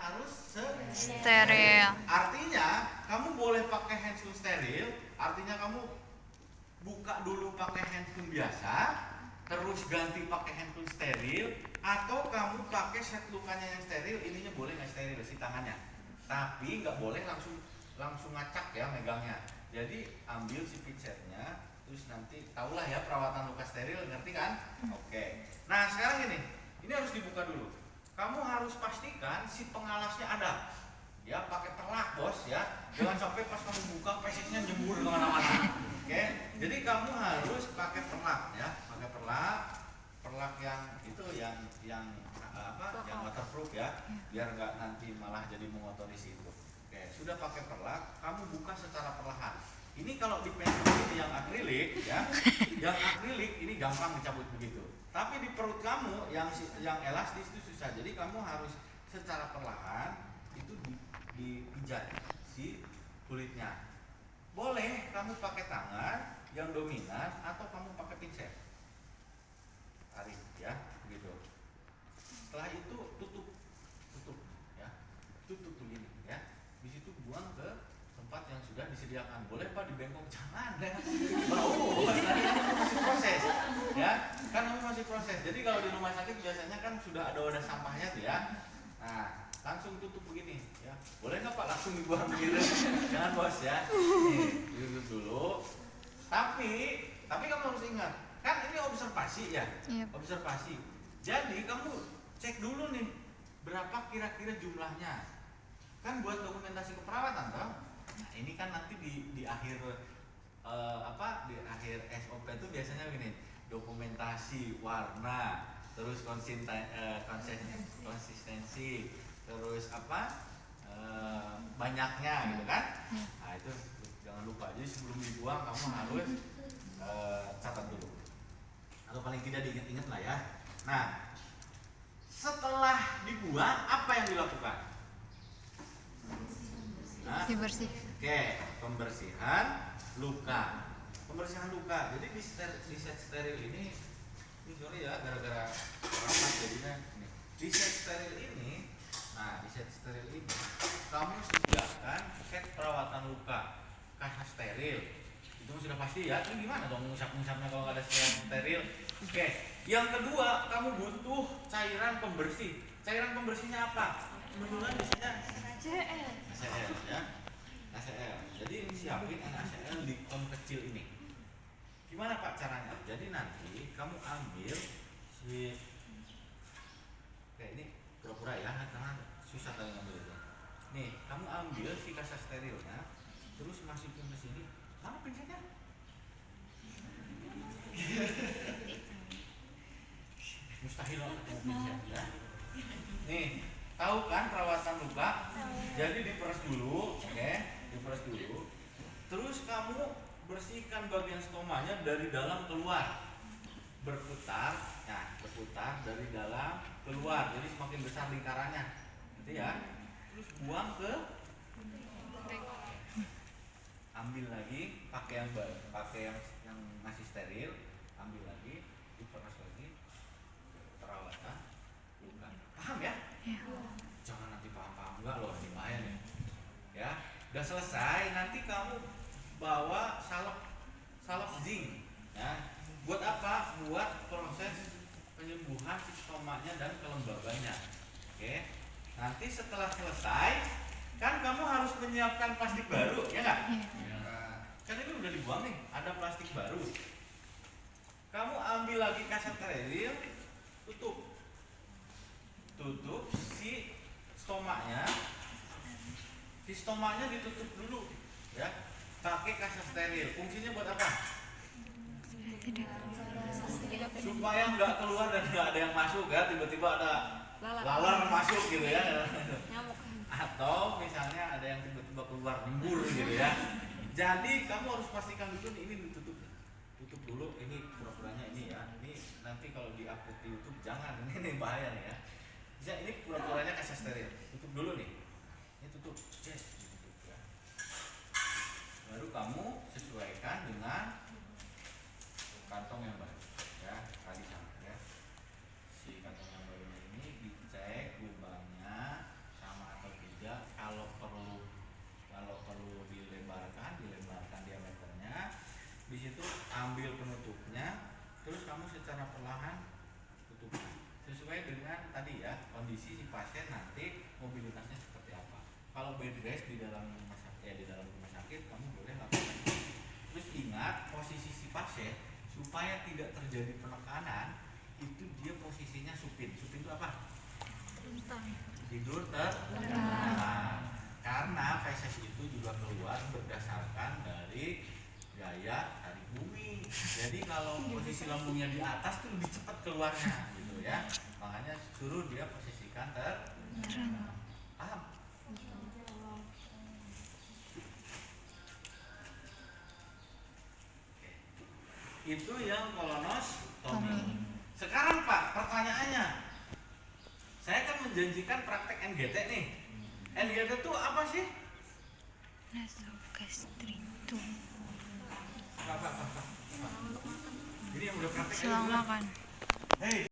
harus steril. Artinya kamu boleh pakai handscoon steril, artinya kamu buka dulu pakai handscoon biasa, terus ganti pakai handphone steril, atau kamu pakai set lukanya yang steril, ininya boleh nggak steril si tangannya, tapi nggak boleh langsung ngacak ya megangnya. Jadi ambil si pinsetnya, terus nanti tahulah ya perawatan luka steril, ngerti kan? Oke. Nah sekarang ini harus dibuka dulu. Kamu harus pastikan si pengalasnya ada. Ya pakai perlak bos ya, jangan sampai pas kamu buka pesisnya nyembur kemana-mana. Oke, jadi kamu harus pakai perlak ya, pakai perlak yang itu yang waterproof ya, biar nggak nanti malah jadi mengotori situ. Oke, sudah pakai perlak, kamu buka secara perlahan. Ini kalau di pensil ini yang akrilik ya, yang akrilik ini gampang dicabut begitu. Tapi di perut kamu yang elastis itu susah, jadi kamu harus secara perlahan itu dipijat si kulitnya. Boleh kamu pakai tangan yang dominan atau kamu pakai pinset. Tarik ya, begitu. Setelah itu tutup ya. Tutup begini ya. Di situ buang ke tempat yang sudah disediakan. Boleh Pak dibengkok, jangan ya. Bau. Kamu masih proses ya. Kan kamu masih proses. Jadi kalau di rumah sakit biasanya kan sudah ada wadah sampahnya tuh ya. Nah, langsung tutup begini ya. Boleh nggak Pak langsung dibuang gitu? Jangan bos ya. Nih, tutup dulu. Tapi kamu harus ingat, kan ini observasi ya. Yep. Observasi. Jadi kamu cek dulu nih berapa kira-kira jumlahnya. Kan buat dokumentasi keperawatan toh. Nah, ini kan nanti di akhir di akhir SOP itu biasanya gini, dokumentasi warna, terus konsistensi, terus banyaknya gitu kan. Nah itu jangan lupa, jadi sebelum dibuang kamu harus catat dulu atau paling tidak diingat-ingat lah ya. Nah setelah dibuang apa yang dilakukan? Nah, Dibersih. Oke, pembersihan luka. Jadi di set steril ini sorry ya, gara-gara rapat jadinya nih. Di set steril ini kamu sediakan set perawatan luka, kaca steril. Itu sudah pasti ya. Ini gimana dong ngusap-ngusapnya kalau nggak ada steril? Oke. Yang kedua, kamu butuh cairan pembersih. Cairan pembersihnya apa? Kebetulan biasanya NaCl ya. NaCl. Jadi ini siapin NaCl di kom kecil ini. Gimana Pak caranya? Jadi nanti kamu ambil si kayak ini pura-pura ya, karena susah kali ngambil itu. Nih, kamu ambil si kaca sterilnya, terus masukin ke sini. Mana pinsetnya? Mustahil loh ketemu pinset ya. Nih, tahu kan perawatan luka? Jadi diperes dulu, oke? Diperes dulu. Terus kamu bersihkan bagian stomanya dari dalam keluar. Berputar dari dalam keluar. Jadi semakin besar lingkarannya. Gitu ya. Terus buang ke, ambil lagi pakai yang masih steril, ambil lagi, diperes lagi, perawatan luka. Paham ya? Jangan nanti paham-paham enggak loh, ini bahaya nih. Ya, udah selesai, nanti kamu bawa salep zinc ya. Buat apa? Buat proses penyembuhan si stomaknya dan kelembabanya. Oke. Nanti setelah selesai, kan kamu harus menyiapkan plastik baru, ya nggak? Kan ini udah dibuang nih, ada plastik baru. Kamu ambil lagi kaca steril, tutup si stomaknya. Si stomaknya ditutup dulu, ya. Pakai kaca steril. Fungsinya buat apa? Supaya nggak keluar dan nggak ada yang masuk ya. Tiba-tiba ada lalat masuk gitu ya. Atau misalnya ada yang tiba-tiba keluar nyembur gitu ya. Jadi kamu harus pastikan dulu nih, ini ditutup. Tutup dulu, ini pura-puranya ini ya. Ini nanti kalau di-upload di YouTube jangan, ini bahaya nih ya. Bisa ini pura-puranya kaca steril. Tutup dulu nih. Ini tutup. Yes, ditutup ya. Baru kamu sesuaikan dengan kantong yang baru ya, tadi sama ya. Si kantong yang baru ini dicek lubangnya sama bed rest di dalam rumah sakit, ya di dalam rumah sakit kamu boleh lakukan. Terus ingat posisi si pasien supaya tidak terjadi penekanan itu dia posisinya supin. Supin itu apa? Tidur terlentang. Karena feses itu juga keluar berdasarkan dari gaya tarik bumi. Jadi kalau posisi lambungnya di atas tuh lebih cepat keluarnya gitu ya. Makanya suruh dia posisikan terlentang. Paham? Itu yang kolonostomi. Sekarang Pak, pertanyaannya, saya kan menjanjikan praktek NGT nih. NGT itu apa sih? Nasogastritum. Pak. Ini yang udah praktek Selang makan. Hei.